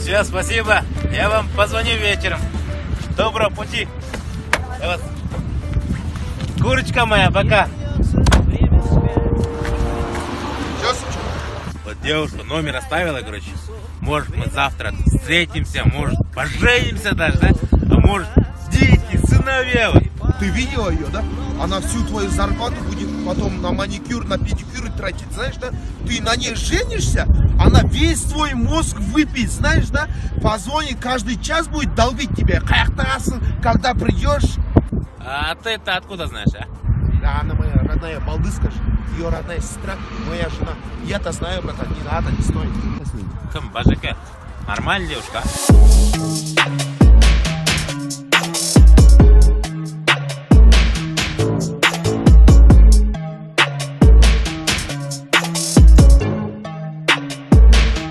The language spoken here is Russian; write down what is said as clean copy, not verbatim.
Все, спасибо. Я вам позвоню вечером. Доброго пути. Я вас... Курочка моя, пока. Вот девушка номер оставила, короче. Может, мы завтра встретимся, может, поженимся даже, да? А может, дети, сыновья. Вот. Ты видела ее, да? Она всю твою зарплату будет потом на маникюр, на педикюр тратить, знаешь, да? Ты на ней женишься, она весь твой мозг выпьет, знаешь, да? Позвонит каждый час, будет долбить тебе. Когда придешь. А ты-то откуда знаешь, а? Да, она моя родная, балды скажи. Ее родная сестра, моя жена. Я-то знаю, братан, не надо, не стоит. Бажика, нормальная девушка.